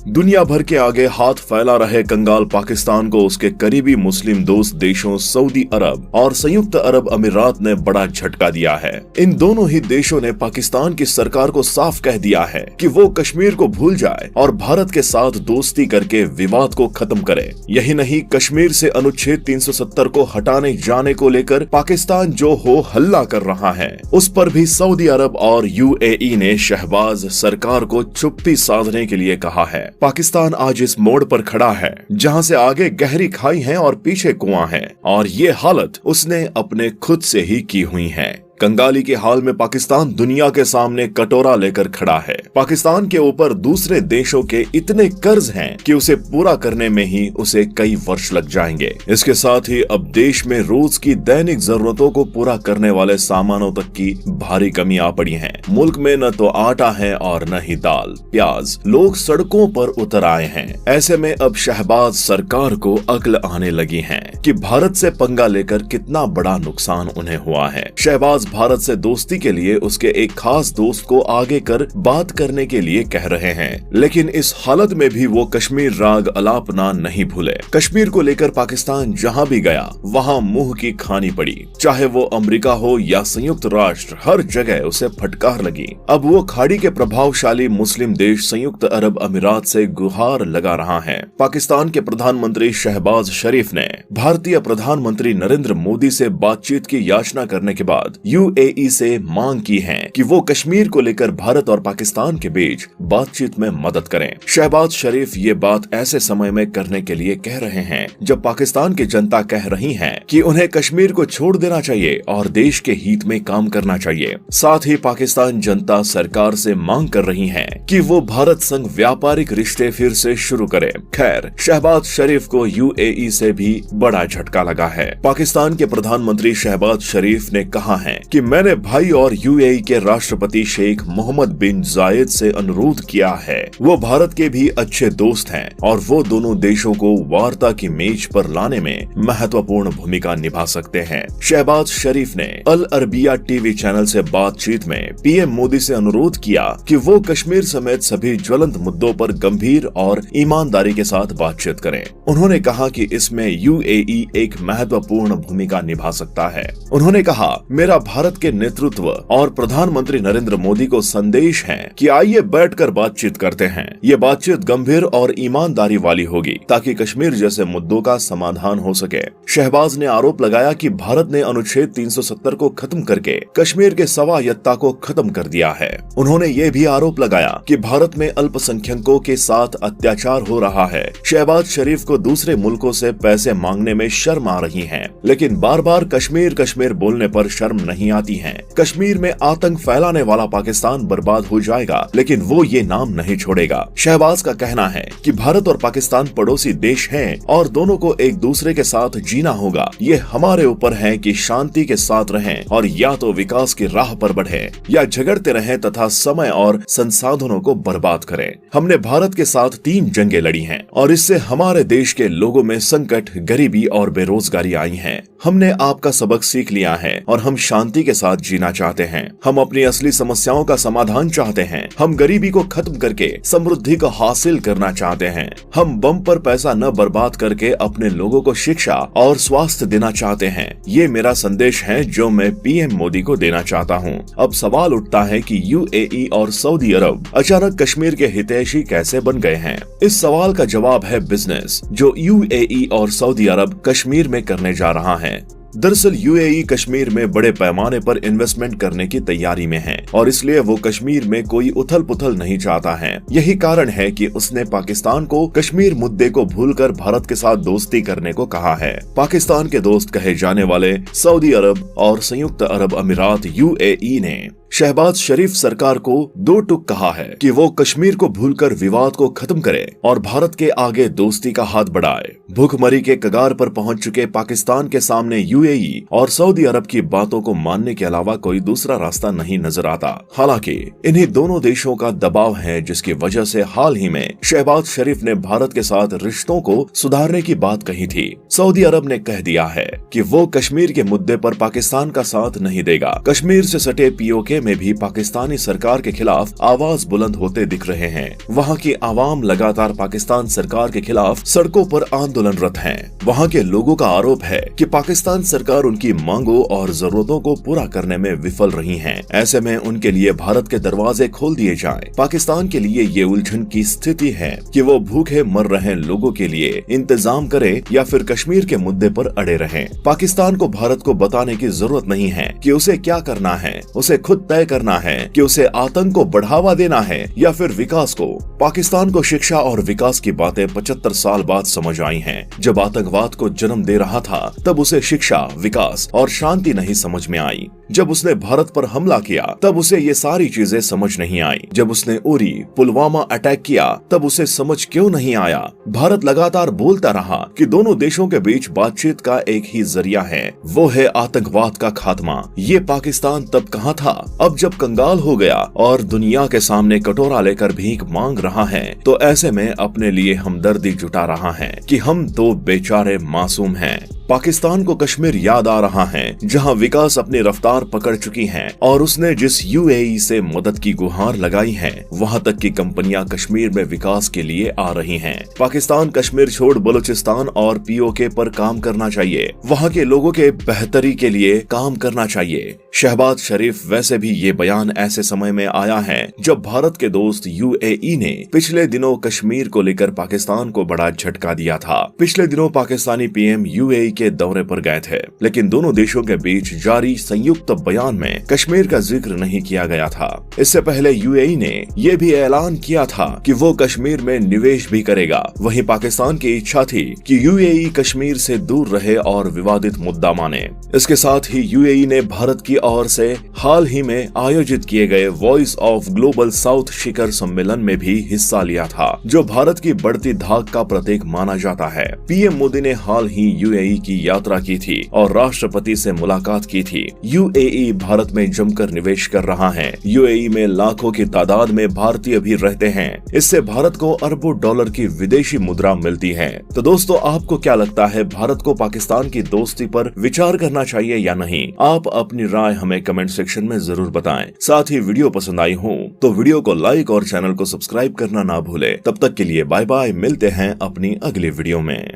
दुनिया भर के आगे हाथ फैला रहे कंगाल पाकिस्तान को उसके करीबी मुस्लिम दोस्त देशों सऊदी अरब और संयुक्त अरब अमीरात ने बड़ा झटका दिया है। इन दोनों ही देशों ने पाकिस्तान की सरकार को साफ कह दिया है कि वो कश्मीर को भूल जाए और भारत के साथ दोस्ती करके विवाद को खत्म करे। यही नहीं, कश्मीर से अनुच्छेद 370 को हटाने जाने को लेकर पाकिस्तान जो हो हल्ला कर रहा है, उस पर भी सऊदी अरब और यूएई ने शहबाज सरकार को चुप्पी साधने के लिए कहा है। पाकिस्तान आज इस मोड़ पर खड़ा है जहां से आगे गहरी खाई है और पीछे कुआं है, और ये हालत उसने अपने खुद से ही की हुई है। कंगाली के हाल में पाकिस्तान दुनिया के सामने कटोरा लेकर खड़ा है। पाकिस्तान के ऊपर दूसरे देशों के इतने कर्ज हैं कि उसे पूरा करने में ही उसे कई वर्ष लग जाएंगे। इसके साथ ही अब देश में रोज की दैनिक जरूरतों को पूरा करने वाले सामानों तक की भारी कमी आ पड़ी है। मुल्क में न तो आटा है और न ही दाल प्याज। लोग सड़कों पर उतर आए हैं। ऐसे में अब शहबाज सरकार को अक्ल आने लगी है कि भारत से पंगा लेकर कितना बड़ा नुकसान उन्हें हुआ है। शहबाज भारत से दोस्ती के लिए उसके एक खास दोस्त को आगे कर बात करने के लिए कह रहे हैं, लेकिन इस हालत में भी वो कश्मीर राग अलापना नहीं भूले। कश्मीर को लेकर पाकिस्तान जहां भी गया वहां मुंह की खानी पड़ी। चाहे वो अमेरिका हो या संयुक्त राष्ट्र, हर जगह उसे फटकार लगी। अब वो खाड़ी के प्रभावशाली मुस्लिम देश संयुक्त अरब अमीरात से गुहार लगा रहा है। पाकिस्तान के प्रधानमंत्री शहबाज शरीफ ने भारतीय प्रधानमंत्री नरेंद्र मोदी से बातचीत की याचना करने के बाद यूएई से मांग की है कि वो कश्मीर को लेकर भारत और पाकिस्तान के बीच बातचीत में मदद करें। शहबाज शरीफ ये बात ऐसे समय में करने के लिए कह रहे हैं जब पाकिस्तान की जनता कह रही है कि उन्हें कश्मीर को छोड़ देना चाहिए और देश के हित में काम करना चाहिए। साथ ही पाकिस्तान जनता सरकार से मांग कर रही है कि वो भारत संग व्यापारिक रिश्ते फिर से शुरू करे। खैर, शहबाज शरीफ को यूएई से भी बड़ा झटका लगा है। पाकिस्तान के प्रधानमंत्री शहबाज शरीफ ने कहा है कि मैंने भाई और यूएई के राष्ट्रपति शेख मोहम्मद बिन जायद से अनुरोध किया है। वो भारत के भी अच्छे दोस्त हैं और वो दोनों देशों को वार्ता की मेज पर लाने में महत्वपूर्ण भूमिका निभा सकते हैं। शहबाज शरीफ ने अल अरबिया टीवी चैनल से बातचीत में पीएम मोदी से अनुरोध किया कि वो कश्मीर समेत सभी ज्वलंत मुद्दों पर गंभीर और ईमानदारी के साथ बातचीत करें। उन्होंने कहा कि इसमें यूएई एक महत्वपूर्ण भूमिका निभा सकता है। उन्होंने कहा, मेरा भारत के नेतृत्व और प्रधानमंत्री नरेंद्र मोदी को संदेश है कि आइए बैठकर बातचीत करते हैं। ये बातचीत गंभीर और ईमानदारी वाली होगी ताकि कश्मीर जैसे मुद्दों का समाधान हो सके। शहबाज ने आरोप लगाया कि भारत ने अनुच्छेद 370 को खत्म करके कश्मीर के स्वायत्तता को खत्म कर दिया है। उन्होंने ये भी आरोप लगाया कि भारत में अल्पसंख्यकों के साथ अत्याचार हो रहा है। शहबाज शरीफ को दूसरे मुल्कों से पैसे मांगने में शर्म आ रही है, लेकिन बार बार कश्मीर कश्मीर बोलने पर शर्म नहीं आती है। कश्मीर में आतंक फैलाने वाला पाकिस्तान बर्बाद हो जाएगा, लेकिन वो ये नाम नहीं छोड़ेगा। शहबाज का कहना है कि भारत और पाकिस्तान पड़ोसी देश हैं और दोनों को एक दूसरे के साथ जीना होगा। ये हमारे ऊपर है कि शांति के साथ रहें और या तो विकास की राह पर बढ़ें या झगड़ते रहें तथा समय और संसाधनों को बर्बाद करें। हमने भारत के साथ 3 जंगें लड़ी हैं और इससे हमारे देश के लोगों में संकट, गरीबी और बेरोजगारी आई है। हमने आपका सबक सीख लिया है और हम शांति के साथ जीना चाहते हैं। हम अपनी असली समस्याओं का समाधान चाहते हैं। हम गरीबी को खत्म करके समृद्धि को हासिल करना चाहते हैं। हम बम पर पैसा न बर्बाद करके अपने लोगों को शिक्षा और स्वास्थ्य देना चाहते हैं। ये मेरा संदेश है जो मैं पीएम मोदी को देना चाहता हूँ। अब सवाल उठता है कि यूएई और सऊदी अरब अचानक कश्मीर के हितैषी कैसे बन गए हैं। इस सवाल का जवाब है बिजनेस, जो यूएई और सऊदी अरब कश्मीर में करने जा रहा है। दरअसल यूएई कश्मीर में बड़े पैमाने पर इन्वेस्टमेंट करने की तैयारी में है और इसलिए वो कश्मीर में कोई उथल पुथल नहीं चाहता है। यही कारण है कि उसने पाकिस्तान को कश्मीर मुद्दे को भूलकर भारत के साथ दोस्ती करने को कहा है। पाकिस्तान के दोस्त कहे जाने वाले सऊदी अरब और संयुक्त अरब अमीरात यूएई ने शहबाज शरीफ सरकार को 2 टूक कहा है कि वो कश्मीर को भूलकर विवाद को खत्म करे और भारत के आगे दोस्ती का हाथ बढ़ाए। भूखमरी के कगार पर पहुंच चुके पाकिस्तान के सामने यूएई और सऊदी अरब की बातों को मानने के अलावा कोई दूसरा रास्ता नहीं नजर आता। हालांकि इन्हीं दोनों देशों का दबाव है, जिसकी वजह से हाल ही में शहबाज शरीफ ने भारत के साथ रिश्तों को सुधारने की बात कही थी। सऊदी अरब ने कह दिया है कि वो कश्मीर के मुद्दे पर पाकिस्तान का साथ नहीं देगा। कश्मीर से सटे पीओके में भी पाकिस्तानी सरकार के खिलाफ आवाज बुलंद होते दिख रहे हैं। वहाँ की आवाम लगातार पाकिस्तान सरकार के खिलाफ सड़कों पर आंदोलनरत हैं। वहाँ के लोगों का आरोप है कि पाकिस्तान सरकार उनकी मांगों और जरूरतों को पूरा करने में विफल रही है। ऐसे में उनके लिए भारत के दरवाजे खोल दिए जाएं। पाकिस्तान के लिए ये उलझन की स्थिति है कि वो भूखे मर रहे लोगों के लिए इंतजाम करे या फिर कश्मीर के मुद्दे पर अड़े रहें। पाकिस्तान को भारत को बताने की जरूरत नहीं है कि उसे क्या करना है, उसे खुद तय करना है कि उसे आतंक को बढ़ावा देना है या फिर विकास को। पाकिस्तान को शिक्षा और विकास की बातें 75 साल बाद समझ आई हैं। जब आतंकवाद को जन्म दे रहा था तब उसे शिक्षा, विकास और शांति नहीं समझ में आई। जब उसने भारत पर हमला किया तब उसे ये सारी चीजें समझ नहीं आई। जब उसने उरी, पुलवामा अटैक किया तब उसे समझ क्यों नहीं आया। भारत लगातार बोलता रहा कि दोनों देशों के बीच बातचीत का एक ही जरिया है, वो है आतंकवाद का खात्मा। ये पाकिस्तान तब कहाँ था? अब जब कंगाल हो गया और दुनिया के सामने कटोरा लेकर भीख मांग रहा है तो ऐसे में अपने लिए हमदर्दी जुटा रहा है कि हम तो बेचारे मासूम हैं। पाकिस्तान को कश्मीर याद आ रहा है जहां विकास अपनी रफ्तार पकड़ चुकी है और उसने जिस यूएई से मदद की गुहार लगाई है वहां तक की कंपनियां कश्मीर में विकास के लिए आ रही हैं। पाकिस्तान कश्मीर छोड़ बलूचिस्तान और पीओके पर काम करना चाहिए, वहां के लोगों के बेहतरी के लिए काम करना चाहिए। शहबाज शरीफ वैसे भी ये बयान ऐसे समय में आया है जब भारत के दोस्त यूएई ने पिछले दिनों कश्मीर को लेकर पाकिस्तान को बड़ा झटका दिया था। पिछले दिनों पाकिस्तानी पीएम यूएई के दौरे पर गए थे, लेकिन दोनों देशों के बीच जारी संयुक्त बयान में कश्मीर का जिक्र नहीं किया गया था। इससे पहले यूएई ने यह भी ऐलान किया था कि वो कश्मीर में निवेश भी करेगा। वहीं पाकिस्तान की इच्छा थी कि यूएई कश्मीर से दूर रहे और विवादित मुद्दा माने। इसके साथ ही यूएई ने भारत की ओर से हाल ही में आयोजित किए गए वॉइस ऑफ ग्लोबल साउथ शिखर सम्मेलन में भी हिस्सा लिया था, जो भारत की बढ़ती धाक का प्रतीक माना जाता है। पीएम मोदी ने हाल ही यूएई की यात्रा की थी और राष्ट्रपति से मुलाकात की थी। यूएई भारत में जमकर निवेश कर रहा है। यूएई में लाखों की तादाद में भारतीय भी रहते हैं। इससे भारत को अरबों डॉलर की विदेशी मुद्रा मिलती है। तो दोस्तों, आपको क्या लगता है, भारत को पाकिस्तान की दोस्ती पर विचार करना चाहिए या नहीं? आप अपनी राय हमें कमेंट सेक्शन में जरूर बताएं। साथ ही वीडियो पसंद आई हो तो वीडियो को लाइक और चैनल को सब्सक्राइब करना ना भूले। तब तक के लिए बाय बाय, मिलते हैं अपनी अगली वीडियो में।